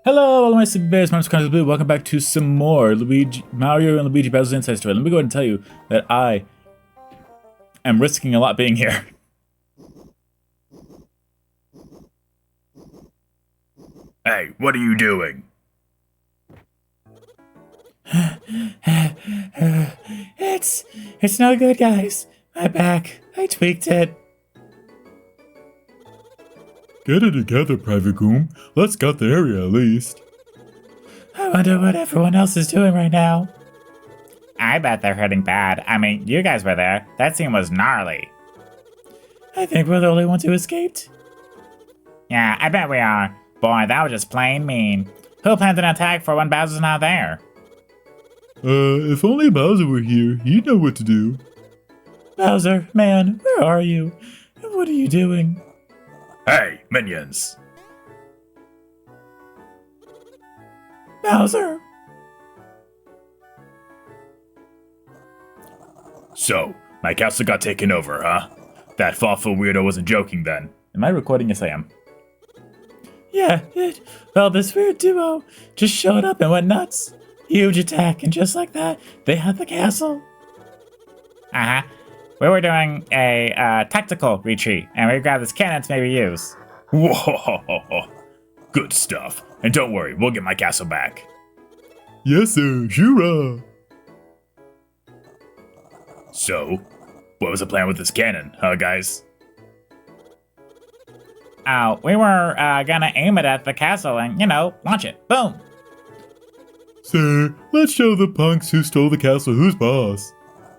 Hello, all my Super Bears. My name is Carlos Blue. Welcome back to some more Mario and Luigi Bowser's Inside Story. Let me go ahead and tell you that I am risking a lot being here. Hey, what are you doing? It's no good, guys. My back. I tweaked it. Get it together, Private Goom. Let's gut the area at least. I wonder what everyone else is doing right now. I bet they're hurting bad. I mean, you guys were there. That scene was gnarly. I think we're the only ones who escaped. Yeah, I bet we are. Boy, that was just plain mean. Who planned an attack for when Bowser's not there? If only Bowser were here, he'd know what to do. Bowser, man, where are you? What are you doing? Hey, minions! Bowser! So, my castle got taken over, huh? That thoughtful weirdo wasn't joking then. Am I recording? Yes, I am. Yeah, well, this weird duo just showed up and went nuts. Huge attack, and just like that, they had the castle. Uh-huh. We were doing a tactical retreat, and we grabbed this cannon to maybe use. Whoa! Good stuff. And don't worry, we'll get my castle back. Yes, sir. Shura. So, what was the plan with this cannon, huh, guys? Oh, we were gonna aim it at the castle and, launch it. Boom! Sir, let's show the punks who stole the castle who's boss.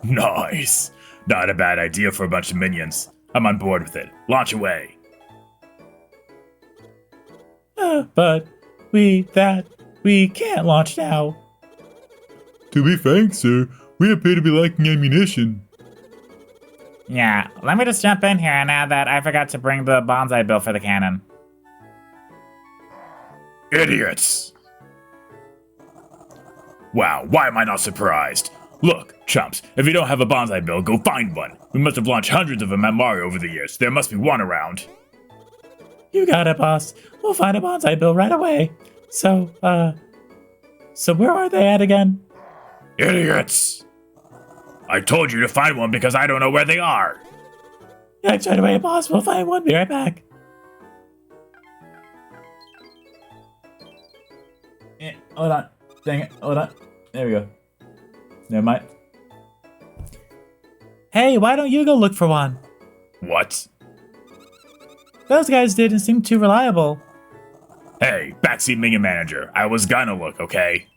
Nice! Not a bad idea for a bunch of minions. I'm on board with it. Launch away. But we can't launch now. To be frank, sir, we appear to be lacking ammunition. Yeah, let me just jump in here and add that I forgot to bring the bonsai bill for the cannon. Idiots! Wow, why am I not surprised? Look, chumps, if you don't have a bonsai bill, go find one. We must have launched hundreds of them at Mario over the years. There must be one around. You got it, boss. We'll find a bonsai bill right away. So where are they at again? Idiots! I told you to find one because I don't know where they are. Yeah, right away, boss. We'll find one. Be right back. Hold on. Dang it. Hold on. There we go. Never mind. Hey, why don't you go look for one? What? Those guys didn't seem too reliable. Hey, backseat minion manager. I was gonna look, okay?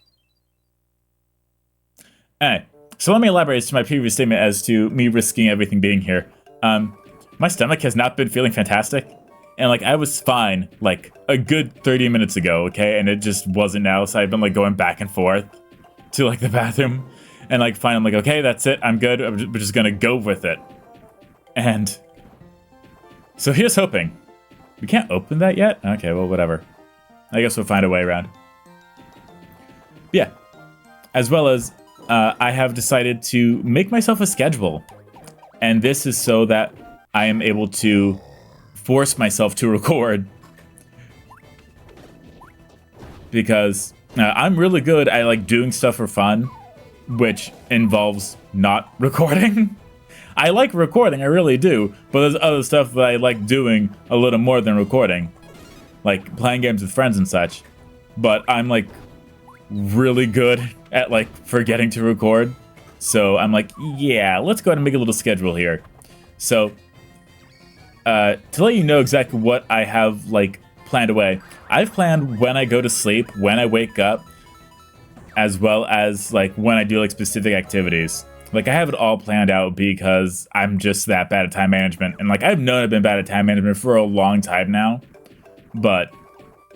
Alright, so let me elaborate to my previous statement as to me risking everything being here. My stomach has not been feeling fantastic. And, I was fine, a good 30 minutes ago, okay? And it just wasn't now, so I've been, going back and forth to, the bathroom. And, finally, I'm like, okay, that's it. I'm good. We're just gonna go with it. And so here's hoping. We can't open that yet? Okay, well, whatever. I guess we'll find a way around. Yeah. As well as, I have decided to make myself a schedule. And this is so that I am able to force myself to record. Because I'm really good at, doing stuff for fun, which involves not recording. I like recording, I really do, but there's other stuff that I like doing a little more than recording. Like playing games with friends and such. But I'm really good at forgetting to record. So I'm yeah, let's go ahead and make a little schedule here. So to let you know exactly what I have planned away, I've planned when I go to sleep, when I wake up, as well as when I do specific activities. I have it all planned out because I'm just that bad at time management. And I've known I've been bad at time management for a long time now. But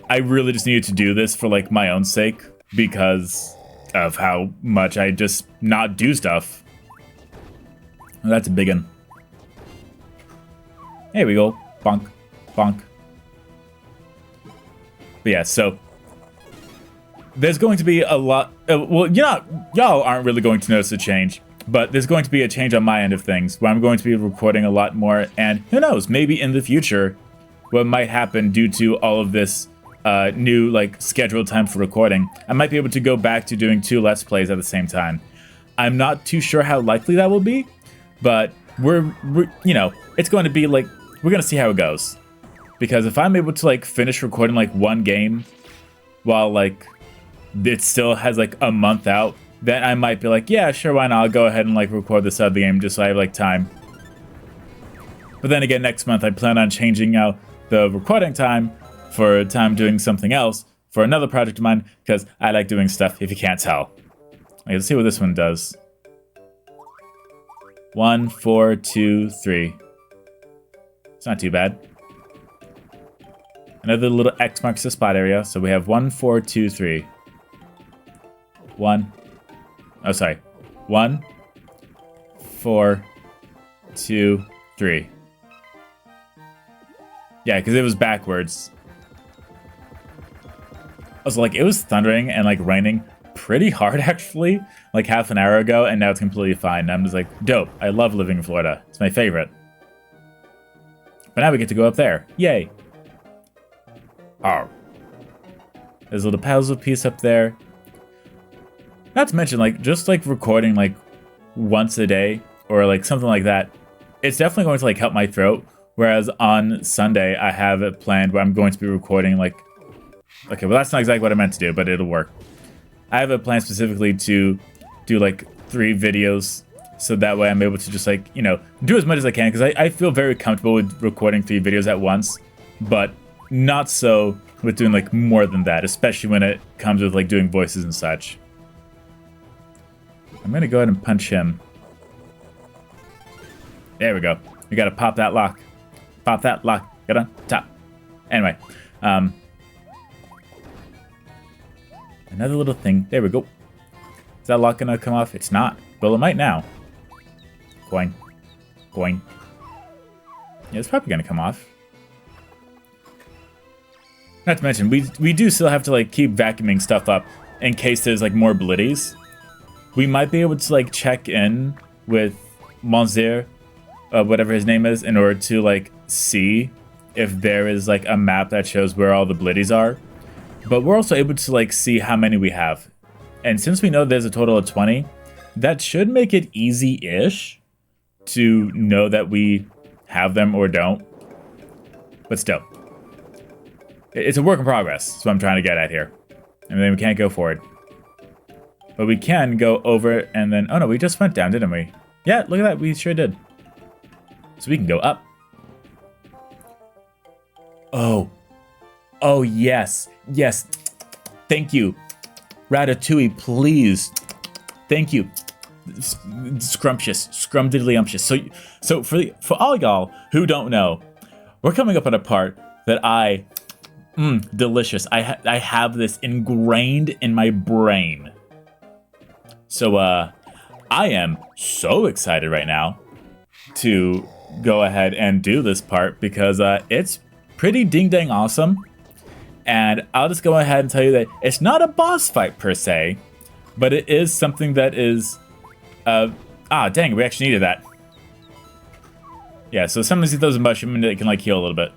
I really just needed to do this for my own sake because of how much I just not do stuff. Well, that's a big one. Here we go. Bonk. Bonk. But yeah, so there's going to be a lot. Well, y'all aren't really going to notice a change. But there's going to be a change on my end of things, where I'm going to be recording a lot more, and who knows, maybe in the future, what might happen due to all of this new like scheduled time for recording, I might be able to go back to doing 2 Let's Plays at the same time. I'm not too sure how likely that will be, but we're you know, it's going to be like, we're going to see how it goes. Because if I'm able to like finish recording like 1 game while like it still has like a month out, then I might be like, yeah, sure, why not? I'll go ahead and like record this other game just so I have like time. But then again, next month I plan on changing out the recording time for time doing something else for another project of mine, because I like doing stuff, if you can't tell. Okay, let's see what this one does. 1, 4, 2, 3. It's not too bad. Another little X marks the spot area. So we have 1, 4, 2, 3. 1. Oh, sorry. 1, 4, 2, 3. Yeah, because it was backwards. Also, like, it was thundering and, like, raining pretty hard, actually, like, half an hour ago, and now it's completely fine. And I'm just like, dope. I love living in Florida. It's my favorite. But now we get to go up there. Yay. Oh. There's a little puzzle piece up there. Not to mention, like, just, like, recording, like, once a day, or, like, something like that, it's definitely going to, like, help my throat. Whereas on Sunday, I have it planned where I'm going to be recording, like... Okay, well, that's not exactly what I meant to do, but it'll work. I have a plan specifically to do, like, 3 videos, so that way I'm able to just, like, you know, do as much as I can, because I feel very comfortable with recording 3 videos at once, but not so with doing, like, more than that, especially when it comes with, like, doing voices and such. I'm gonna go ahead and punch him. There we go. We gotta pop that lock. Pop that lock. Get on top. Anyway, another little thing. There we go. Is that lock gonna come off? It's not. Well, it might now. Coin. Coin. Yeah, it's probably gonna come off. Not to mention, we do still have to, like, keep vacuuming stuff up in case there's, like, more blitties. We might be able to, like, check in with Monsieur, whatever his name is, in order to, like, see if there is, like, a map that shows where all the blitties are. But we're also able to, like, see how many we have. And since we know there's a total of 20, that should make it easy-ish to know that we have them or don't. But still. It's a work in progress, that's what I'm trying to get at here. And then we can't go forward. But we can go over and then... Oh no, we just went down, didn't we? Yeah, look at that, we sure did. So we can go up. Oh. Oh, yes. Yes. Thank you. Ratatouille, please. Thank you. Scrumptious. Scrumdiddlyumptious. So for all y'all who don't know, we're coming up on a part that delicious. I have this ingrained in my brain. So, I am so excited right now to go ahead and do this part because it's pretty ding-dang awesome. And I'll just go ahead and tell you that it's not a boss fight per se, but it is something that is... dang, we actually needed that. Yeah, so sometimes you throw a mushroom and it can, like, heal a little bit.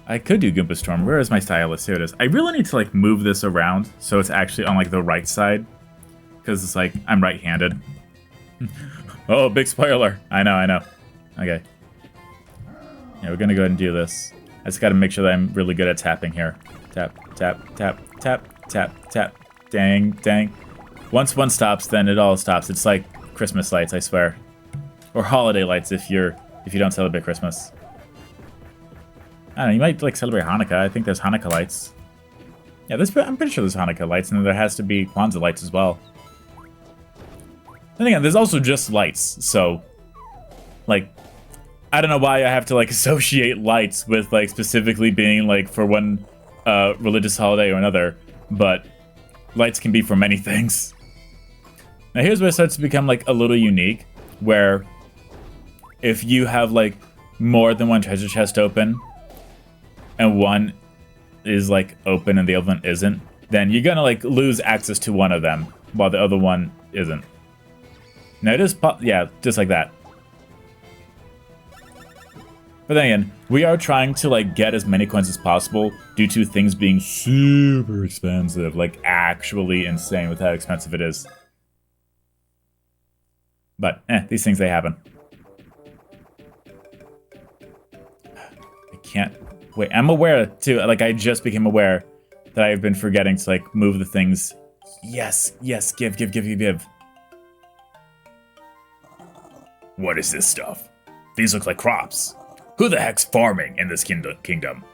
I could do Goomba Storm. Where is my stylus? Here it is. I really need to, like, move this around so it's actually on, like, the right side. Because it's like, I'm right-handed. Oh, big spoiler. I know. Okay. Yeah, we're gonna go ahead and do this. I just gotta make sure that I'm really good at tapping here. Tap, tap, tap, tap, tap, tap. Dang, dang. Once one stops, then it all stops. It's like Christmas lights, I swear. Or holiday lights if you don't celebrate Christmas. I don't know, you might, like, celebrate Hanukkah. I think there's Hanukkah lights. Yeah, I'm pretty sure there's Hanukkah lights, and there has to be Kwanzaa lights as well. Then again, there's also just lights, so... Like, I don't know why I have to, like, associate lights with, like, specifically being, like, for one religious holiday or another, but lights can be for many things. Now, here's where it starts to become, like, a little unique, where if you have, like, more than one treasure chest open, and one is, like, open and the other one isn't, then you're gonna, like, lose access to one of them, while the other one isn't. Now, it is yeah, just like that. But then again, we are trying to like get as many coins as possible due to things being super expensive, like actually insane with how expensive it is. But these things, they happen. I can't wait. I'm aware too, like I just became aware that I've been forgetting to like move the things. Yes, give. What is this stuff? These look like crops. Who the heck's farming in this kingdom?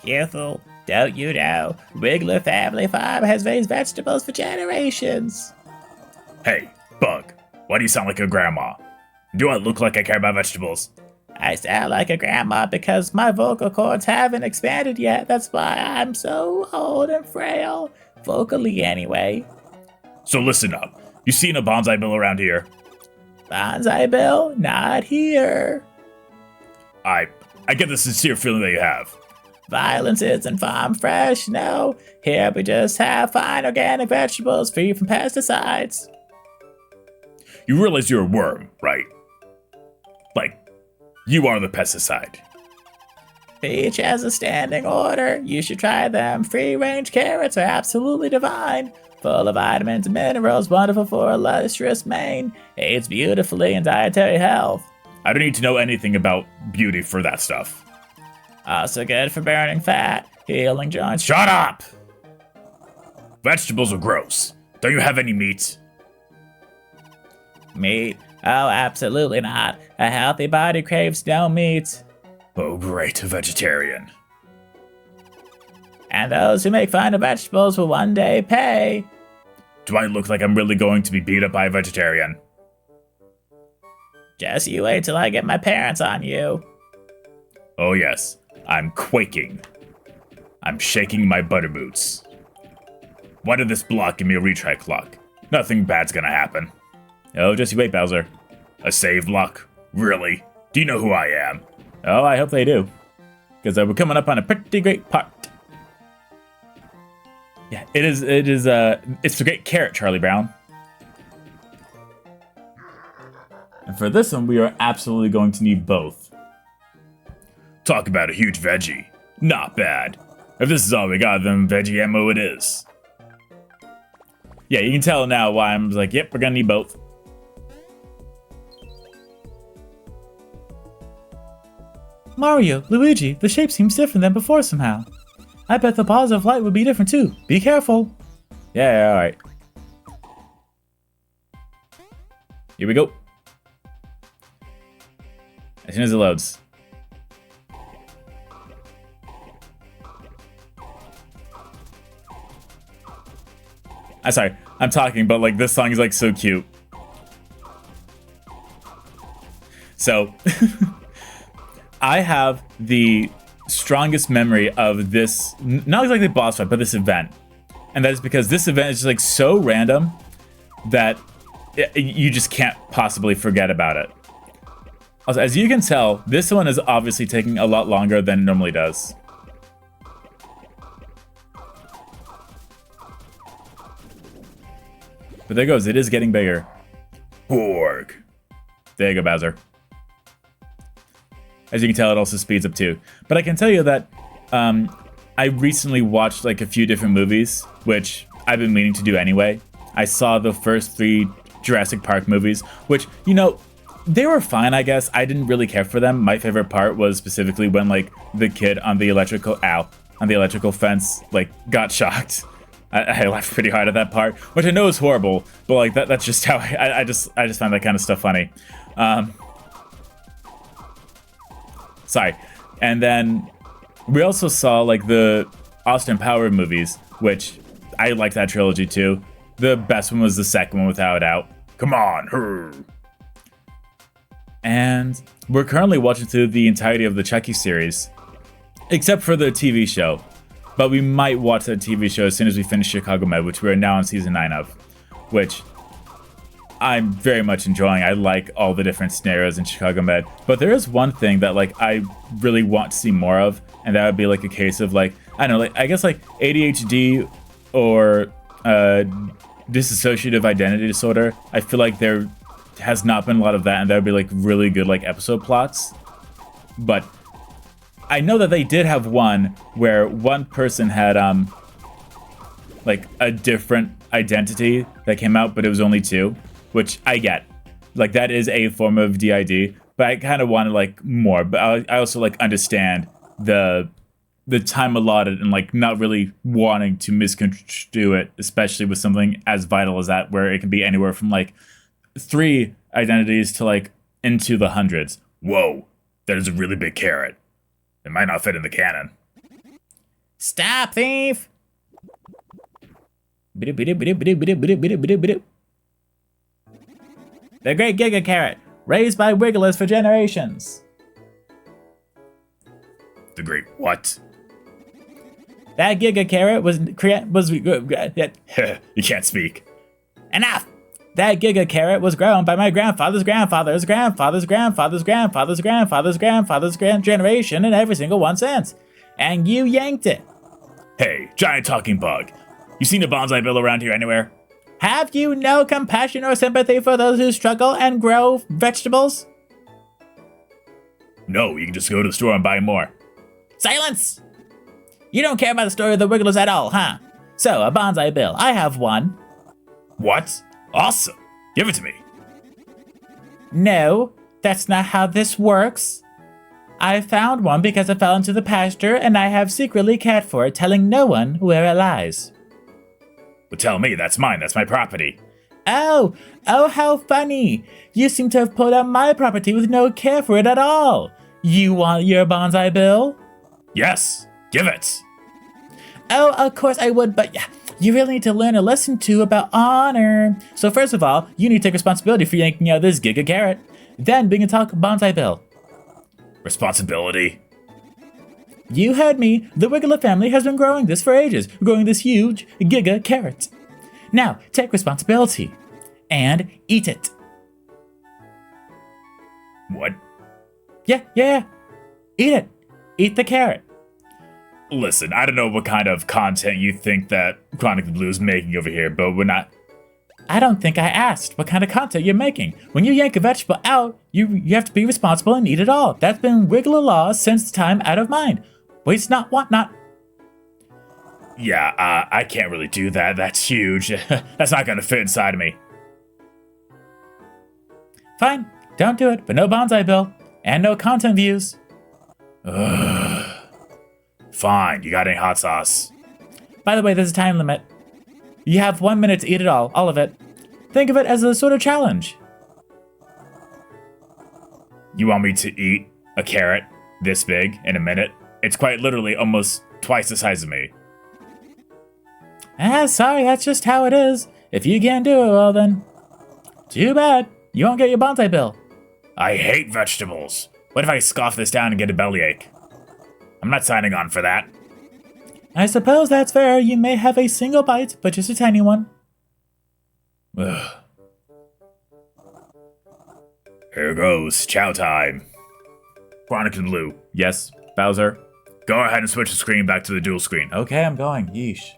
Careful, don't you know? Wiggler Family Farm has raised vegetables for generations. Hey, Bug, why do you sound like a grandma? Do I look like I care about vegetables? I sound like a grandma because my vocal cords haven't expanded yet. That's why I'm so old and frail. Vocally, anyway. So listen up. You seen a bonsai bill around here? Bonsai Bill? Not here. I get the sincere feeling that you have. Violence isn't farm fresh, no. Here we just have fine organic vegetables free from pesticides. You realize you're a worm, right? Like, you are the pesticide. Each has a standing order. You should try them. Free-range carrots are absolutely divine. Full of vitamins and minerals, wonderful for a lustrous mane. Aids beautifully in dietary health. I don't need to know anything about beauty for that stuff. Also good for burning fat, healing joints. Shut up! Vegetables are gross. Don't you have any meat? Meat? Oh, absolutely not. A healthy body craves no meat. Oh, great, a vegetarian. And those who make fun of vegetables will one day pay. Do I look like I'm really going to be beat up by a vegetarian? Just you wait till I get my parents on you. Oh yes, I'm quaking. I'm shaking my butter boots. Why did this block give me a retry clock? Nothing bad's gonna happen. Oh, just you wait, Bowser. A save block? Really? Do you know who I am? Oh, I hope they do. Because we're coming up on a pretty great part. Yeah, it's a great carrot, Charlie Brown. And for this one, we are absolutely going to need both. Talk about a huge veggie. Not bad. If this is all we got, then veggie ammo it is. Yeah, you can tell now why I'm like, yep, we're gonna need both. Mario, Luigi, the shape seems different than before somehow. I bet the balls of light would be different too. Be careful. Yeah, alright. Here we go. As soon as it loads. I'm sorry, I'm talking, but like this song is like so cute. So, I have the strongest memory of this, not exactly boss fight, but this event. And that is because this event is just like so random that you just can't possibly forget about it. Also, as you can tell, this one is obviously taking a lot longer than it normally does. But there it goes, it is getting bigger. Borg. There you go, Bowser. As you can tell, it also speeds up too. But I can tell you that I recently watched like a few different movies, which I've been meaning to do anyway. I saw the first 3 Jurassic Park movies, which, you know, they were fine, I guess. I didn't really care for them. My favorite part was specifically when like the kid on the electrical fence like got shocked. I laughed pretty hard at that part, which I know is horrible, but like that's just how I just find that kind of stuff funny. Sorry. And then we also saw like the Austin Powers movies, which I like that trilogy too. The best one was the second one, without a doubt. Come on, her. And we're currently watching through the entirety of the Chucky series, except for the TV show. But we might watch that TV show as soon as we finish Chicago Med, which we are now on season 9 of, which I'm very much enjoying. I like all the different scenarios in Chicago Med. But there is one thing that like I really want to see more of, and that would be like a case of like, I don't know, like I guess like ADHD or dissociative identity disorder. I feel like they're has not been a lot of that, and that would be like really good like episode plots. But I know that they did have one where one person had like a different identity that came out, but it was only 2, which I get. Like that is a form of DID, but I kind of wanted like more. But I also like understand the time allotted and like not really wanting to misconstrue it, especially with something as vital as that, where it can be anywhere from like 3 identities to like into the hundreds. Whoa, that is a really big carrot. It might not fit in the cannon. Stop, thief! The Great Giga Carrot, raised by Wigglers for generations. The great what? That Giga Carrot was You can't speak. Enough! That Giga Carrot was grown by my grandfather's grandfather's grandfather's grandfather's grandfather's grandfather's grandfather's generation and every single one since. And you yanked it. Hey, giant talking bug. You seen a bonsai bill around here anywhere? Have you no compassion or sympathy for those who struggle and grow vegetables? No, you can just go to the store and buy more. Silence! You don't care about the story of the Wigglers at all, huh? So, a bonsai bill. I have one. What? Awesome. Give it to me. No, that's not how this works. I found one because it fell into the pasture and I have secretly cared for it, telling no one where it lies. Well, tell me, that's mine. That's my property. Oh, how funny. You seem to have pulled out my property with no care for it at all. You want your bonsai bill? Yes, give it. Oh, of course I would, but you really need to learn a lesson too about honor. So first of all, you need to take responsibility for yanking out this Giga Carrot. Then we can talk bonsai bill. Responsibility? You heard me. The Wiggler family has been growing this for ages, growing this huge Giga Carrot. Now, take responsibility. And eat it. What? Yeah. Eat it. Eat the carrot. Listen, I don't know what kind of content you think that Chronic Blue is making over here, but we're not... I don't think I asked what kind of content you're making. When you yank a vegetable out, you have to be responsible and eat it all. That's been Wiggler law since time out of mind. Waste not, want not. Yeah, I can't really do that. That's huge. That's not gonna fit inside of me. Fine, don't do it, but no bonsai bill. And no content views. Fine, you got any hot sauce? By the way, there's a time limit. You have 1 minute to eat it all of it. Think of it as a sort of challenge. You want me to eat a carrot this big in a minute? It's quite literally almost twice the size of me. Sorry, that's just how it is. If you can't do it, well then, too bad. You won't get your bonsai bill. I hate vegetables. What if I scoff this down and get a bellyache? I'm not signing on for that. I suppose that's fair. You may have a single bite, but just a tiny one. Ugh. Here goes, chow time. Chronic Blue. Yes, Bowser. Go ahead and switch the screen back to the dual screen. Okay, I'm going. Yeesh.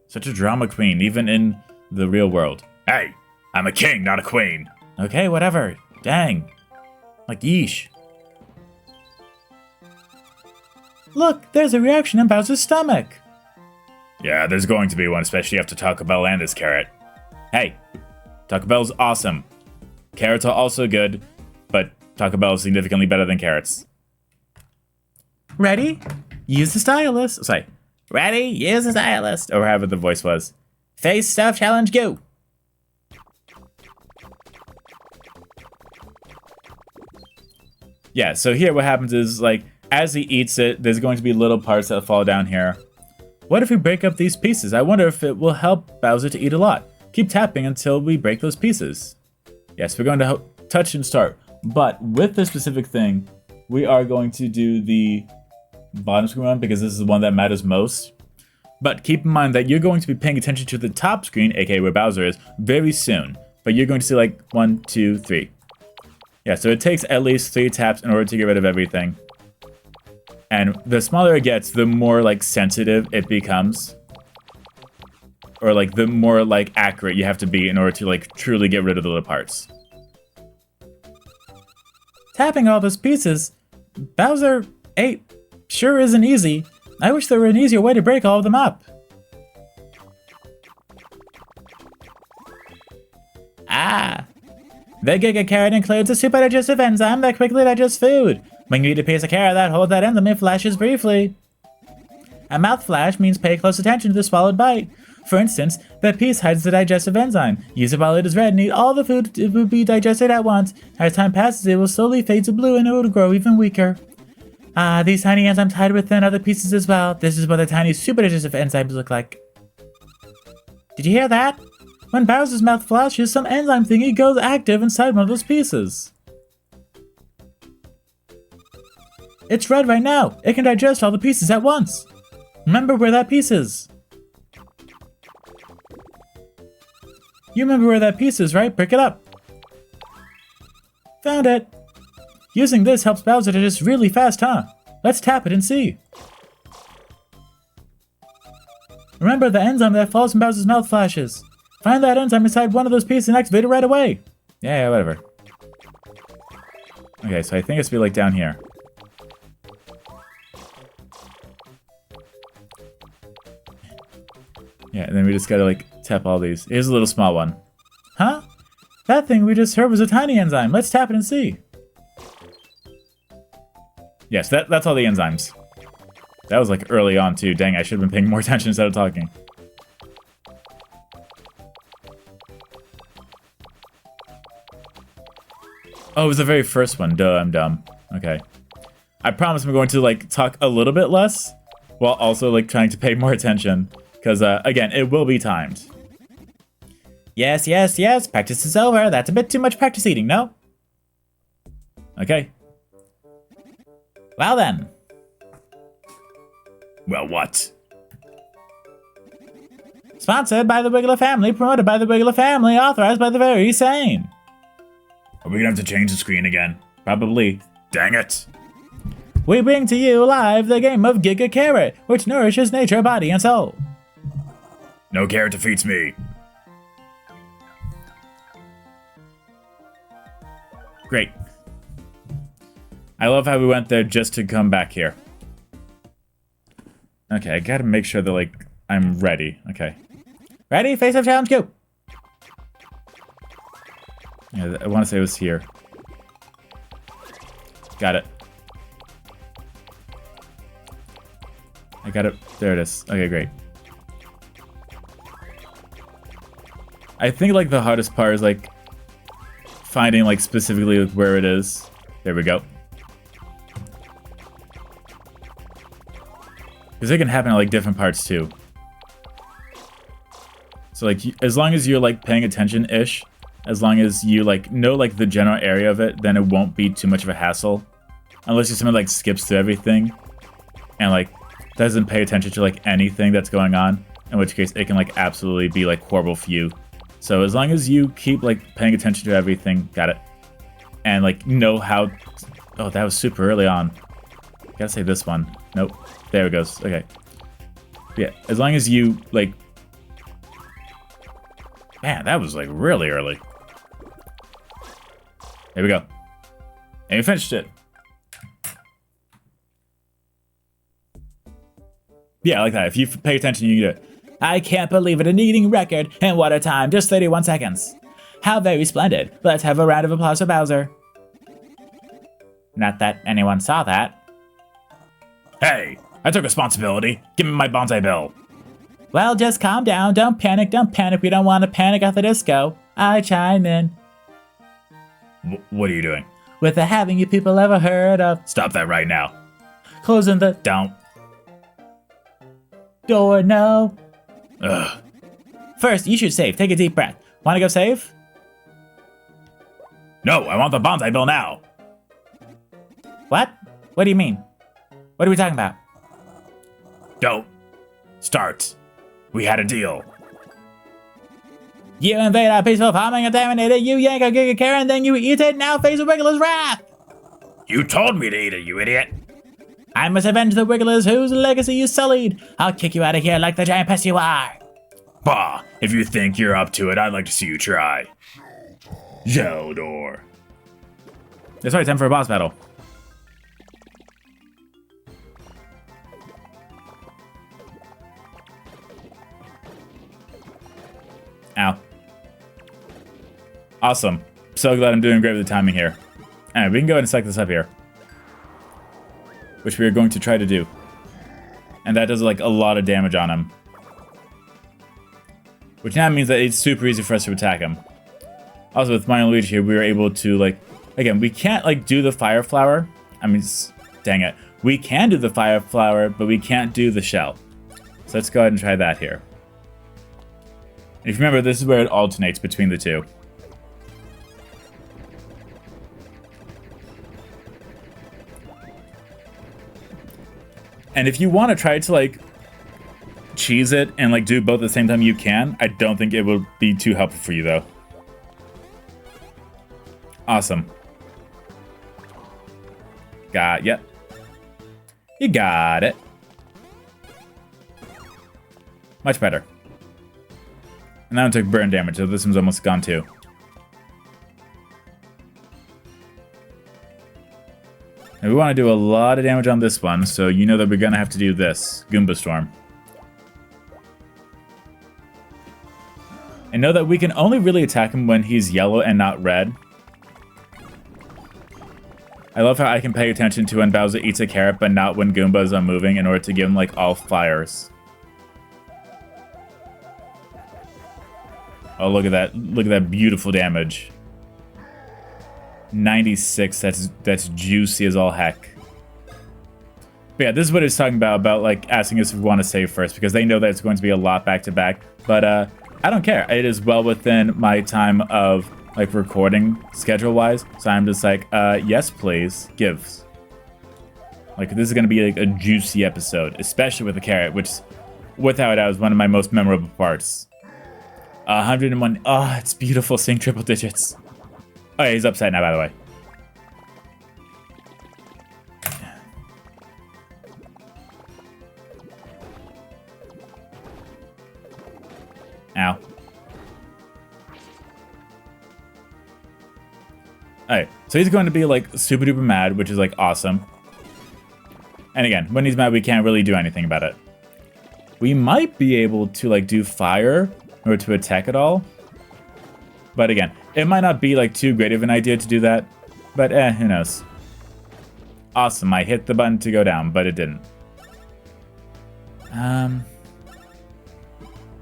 Such a drama queen, even in the real world. Hey, I'm a king, not a queen. Okay, whatever. Dang. Like, yeesh. Look, there's a reaction in Bowser's stomach. Yeah, there's going to be one, especially after Taco Bell and this carrot. Hey, Taco Bell's awesome. Carrots are also good, but Taco Bell is significantly better than carrots. Ready? Use the stylus. Sorry. Ready? Use the stylist. Or however the voice was. Face stuff challenge, go. Yeah, so here what happens is, like, as he eats it, there's going to be little parts that fall down here. What if we break up these pieces? I wonder if it will help Bowser to eat a lot. Keep tapping until we break those pieces. Yes, we're going to touch and start. But with this specific thing, we are going to do the bottom screen one because this is the one that matters most. But keep in mind that you're going to be paying attention to the top screen, aka where Bowser is, very soon. But you're going to see like 1, 2, 3. Yeah, so it takes at least 3 taps in order to get rid of everything. And the smaller it gets, the more like sensitive it becomes. Or like the more like accurate you have to be in order to like truly get rid of the little parts. Tapping all those pieces. Bowser 8 sure isn't easy. I wish there were an easier way to break all of them up. Ah! The Giga Carrot includes a super digestive enzyme that quickly digests food. When you eat a piece of carrot that holds that enzyme, it flashes briefly. A mouth flash means pay close attention to the swallowed bite. For instance, that piece hides the digestive enzyme. Use it while it is red and eat all the food it will be digested at once. As time passes, it will slowly fade to blue and it will grow even weaker. Ah, these tiny enzymes hide within other pieces as well. This is what the tiny super digestive enzymes look like. Did you hear that? When Bowser's mouth flashes, some enzyme thingy goes active inside one of those pieces. It's red right now. It can digest all the pieces at once. Remember where that piece is. You remember where that piece is, right? Pick it up. Found it. Using this helps Bowser digest really fast, huh? Let's tap it and see. Remember the enzyme that falls from Bowser's mouth flashes. Find that enzyme inside one of those pieces and activate it right away. Yeah, whatever. Okay, so I think it's be like down here. Yeah, and then we just gotta like tap all these. Here's a little small one. Huh? That thing we just heard was a tiny enzyme. Let's tap it and see. Yes, that's all the enzymes. That was like early on too. Dang, I should have been paying more attention instead of talking. Oh, it was the very first one. Duh, I'm dumb. Okay. I promise I'm going to like talk a little bit less while also like trying to pay more attention. Because, again, it will be timed. Yes, yes, yes. Practice is over. That's a bit too much practice eating, no? Okay. Well then. Well, what? Sponsored by the Wiggler family, promoted by the Wiggler family, authorized by the very sane. Are we gonna have to change the screen again? Probably. Dang it. We bring to you live the game of Giga Carrot, which nourishes nature, body, and soul. No carrot defeats me. Great. I love how we went there just to come back here. Okay, I gotta make sure that, like, I'm ready. Okay. Ready? Face up challenge, go! Yeah, I want to say it was here. Got it. I got it. There it is. Okay, great. I think, like, the hardest part is, like, finding, like, specifically like, where it is. There we go. Because it can happen at, like, different parts, too. So, like, as long as you're, like, paying attention-ish, as long as you, like, know, like, the general area of it, then it won't be too much of a hassle. Unless you're someone, like, skips through everything and, like, doesn't pay attention to, like, anything that's going on, in which case it can, like, absolutely be, like, horrible for you. So as long as you keep, like, paying attention to everything, got it, and, like, know how... Oh, that was super early on. Gotta say this one. Nope. There it goes. Okay. Yeah, as long as you, like... Man, that was, like, really early. There we go. And we finished it. Yeah, like that. If you pay attention, you get it. I can't believe it, an eating record, and what a time, just 31 seconds. How very splendid. Let's have a round of applause for Bowser. Not that anyone saw that. Hey, I took responsibility. Give me my bonsai bill. Well, just calm down, don't panic, we don't want to panic at the disco. I chime in. What are you doing? With the haven't you people ever heard of? Stop that right now. Closing the Don't. door, no. Ugh. First, you should save. Take a deep breath. Want to go save? No, I want the bonsai bill now. What? What do you mean? What are we talking about? Don't. Start. We had a deal. You invade our peaceful farming, contaminate it, you yank a Giga Carrot, and then you eat it, now face the Wiggler's wrath! You told me to eat it, you idiot. I must avenge the Wigglers whose legacy you sullied. I'll kick you out of here like the giant pest you are. Bah, if you think you're up to it, I'd like to see you try. Geldor. That's right, time for a boss battle. Ow. Awesome. So glad I'm doing great with the timing here. Alright, we can go ahead and select this up here. Which we are going to try to do. And that does like a lot of damage on him. Which now means that it's super easy for us to attack him. Also with Mario and Luigi here, we were able to like... Again, we can't like do the fire flower. I mean, dang it. We can do the fire flower, but we can't do the shell. So let's go ahead and try that here. And if you remember, this is where it alternates between the two. And if you want to try to like cheese it and like do both at the same time, you can. I don't think it will be too helpful for you though. Awesome. Yep. You got it. Much better. And that one took burn damage, so this one's almost gone too. And we want to do a lot of damage on this one, so you know that we're going to have to do this. Goomba Storm. And know that we can only really attack him when he's yellow and not red. I love how I can pay attention to when Bowser eats a carrot, but not when Goombas are moving in order to give him, like, all fires. Oh, look at that. Look at that beautiful damage. 96, that's juicy as all heck. But yeah, this is what it's talking about, like, asking us if we want to save first, because they know that it's going to be a lot back-to-back. But, I don't care. It is well within my time of... like recording schedule-wise, so I'm just like, yes, please, gives. Like, this is gonna be like a juicy episode, especially with the carrot, which, without a doubt, is one of my most memorable parts. 101. Oh, it's beautiful seeing triple digits. Oh, yeah, he's upside now, by the way. Ow. Alright, so he's going to be like super duper mad, which is like awesome. And again, when he's mad, we can't really do anything about it. We might be able to like do fire or to attack it all. But again, it might not be like too great of an idea to do that. But who knows. Awesome, I hit the button to go down, but it didn't. How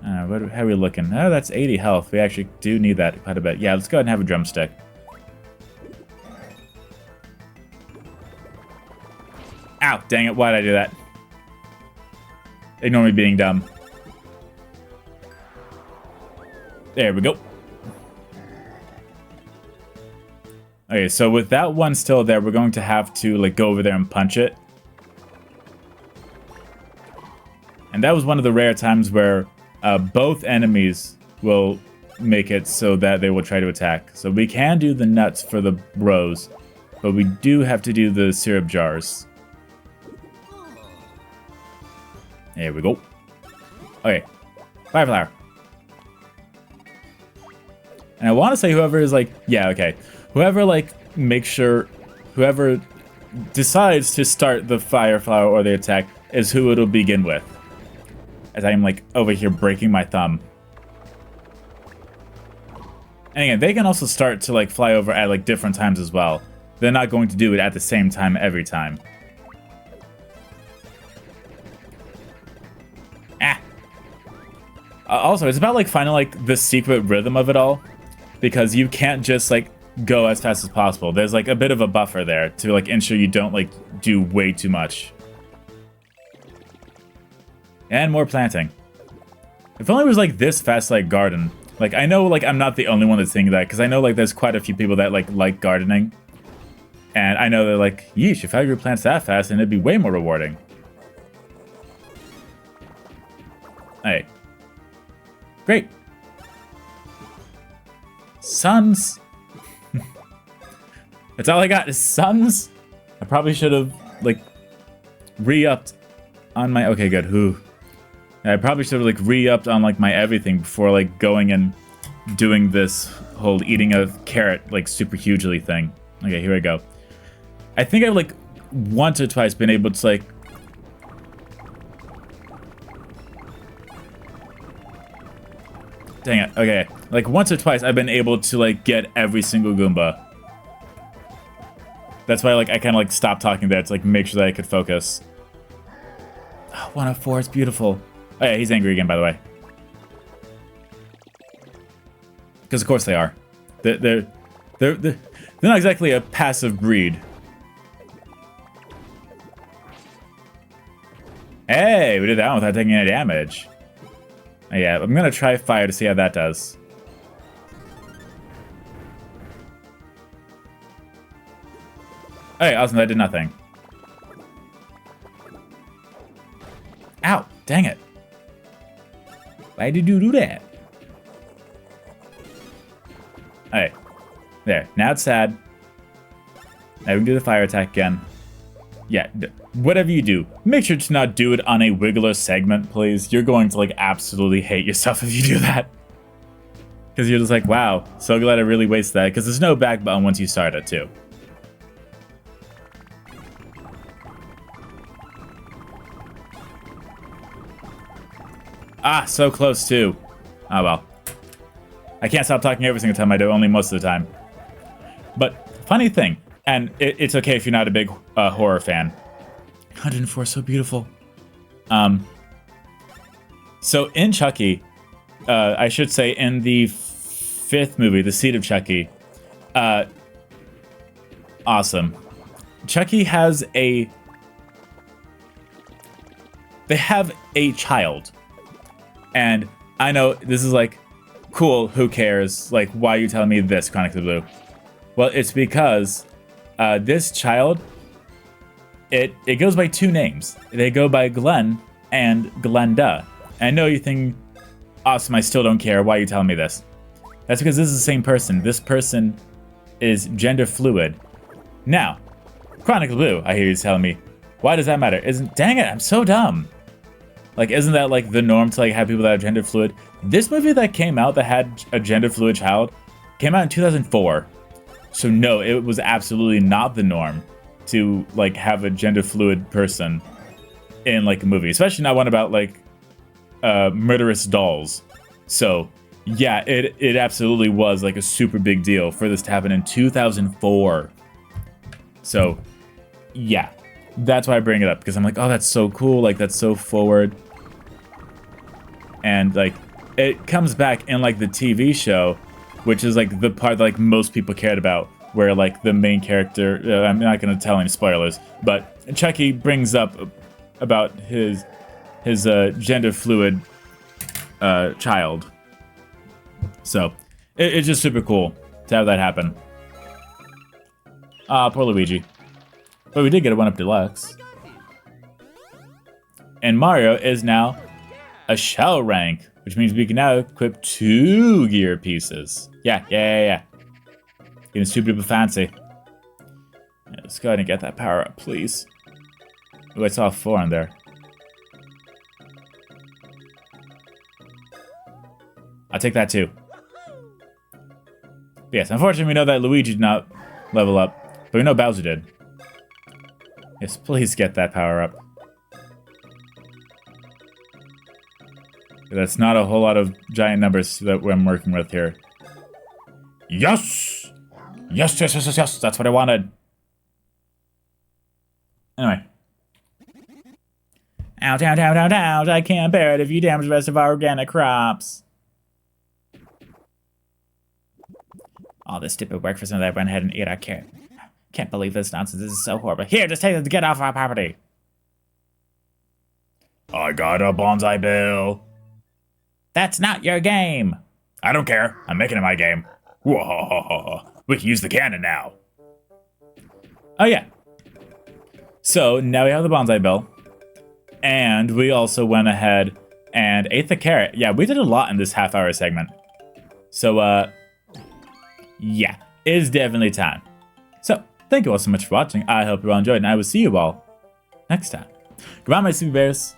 are we looking? Oh, that's 80 health. We actually do need that quite a bit. Yeah, let's go ahead and have a drumstick. Ow, dang it, why'd I do that? Ignore me being dumb. There we go. Okay, so with that one still there, we're going to have to like go over there and punch it. And that was one of the rare times where both enemies will make it so that they will try to attack. So we can do the nuts for the bros, but we do have to do the syrup jars. There we go. Okay. Fire flower. And I want to say whoever is like... Yeah, okay. Whoever, like, makes sure... Whoever decides to start the fire flower or the attack is who it'll begin with. As I'm, like, over here breaking my thumb. And again, they can also start to, like, fly over at, like, different times as well. They're not going to do it at the same time every time. Also, it's about, like, finding, like, the secret rhythm of it all. Because you can't just, like, go as fast as possible. There's, like, a bit of a buffer there to, like, ensure you don't, like, do way too much. And more planting. If only it was, like, this fast, like, garden. Like, I know, like, I'm not the only one that's thinking that. Because I know, like, there's quite a few people that, like gardening. And I know they're like, yeesh, if I grew plants that fast, then it'd be way more rewarding. Hey. Great. Suns. That's all I got is suns. I probably should have, like, re-upped on my... Okay, good. Whew. I probably should have, like, re-upped on, like, my everything before, like, going and doing this whole eating a carrot, like, super hugely thing. Okay, here we go. I think I've like once or twice been able to like... Dang it, okay. Like once or twice I've been able to like get every single Goomba. That's why like I kind of like stopped talking there to like make sure that I could focus. Oh, 104 is beautiful. Oh yeah, he's angry again, by the way. Because of course they are. They're not exactly a passive breed. Hey, we did that one without taking any damage. Oh, yeah, I'm gonna try fire to see how that does. Okay, awesome, that did nothing. Ow, dang it. Why did you do that? Alright, there, now it's sad. Now we can do the fire attack again. Yeah, whatever you do, make sure to not do it on a Wiggler segment, please. You're going to, like, absolutely hate yourself if you do that. Because you're just like, wow, so glad I really wasted that. Because there's no back button once you start it, too. Ah, so close, too. Oh, well. I can't stop talking every single time I do, only most of the time. But, funny thing, and it's okay if you're not a big horror fan. 104 is so beautiful. So in Chucky, I should say in the 5th movie, The Seed of Chucky, awesome. Chucky has they have a child. And I know this is like, cool, who cares? Like, why are you telling me this, Chronicles of Blue? Well, it's because this child, it goes by 2 names. They go by Glenn and Glenda. And I know you think, awesome, I still don't care. Why are you telling me this? That's because this is the same person. This person is gender fluid. Now, Chronicle Blue, I hear you telling me. Why does that matter? Dang it, I'm so dumb. Like, isn't that like the norm to like have people that are gender fluid? This movie that came out that had a gender fluid child came out in 2004. So no, it was absolutely not the norm to like have a gender fluid person in like a movie, especially not one about like murderous dolls. So yeah, it absolutely was like a super big deal for this to happen in 2004. So yeah, that's why I bring it up, because I'm like, oh, that's so cool, like that's so forward. And like it comes back in like the TV show, which is like the part that like most people cared about, where like the main character, I'm not going to tell any spoilers, but Chucky brings up about his gender fluid child. So it's just super cool to have that happen. Poor Luigi. But we did get a 1-up deluxe. And Mario is now a shell rank, which means we can now equip 2 gear pieces. Yeah. Getting super duper fancy. Yeah, let's go ahead and get that power up, please. Oh, I saw a 4 in there. I'll take that too. But yes, unfortunately we know that Luigi did not level up, but we know Bowser did. Yes, please get that power up. That's not a whole lot of giant numbers that I'm working with here. Yes! Yes! That's what I wanted. Anyway. Ouch, ouch, ouch, ouch, ouch. I can't bear it if you damage the rest of our organic crops. All this stupid work for something that went ahead and ate our carrot. Can't believe this nonsense. This is so horrible. Here, just take it to get off our property. I got a bonsai bill. That's not your game. I don't care. I'm making it my game. Whoa, we can use the cannon now. Oh, yeah. So now we have the bonsai bill. And we also went ahead and ate the carrot. Yeah, we did a lot in this half-hour segment. So, yeah, it is definitely time. So, thank you all so much for watching. I hope you all enjoyed, and I will see you all next time. Goodbye, my Super Bears.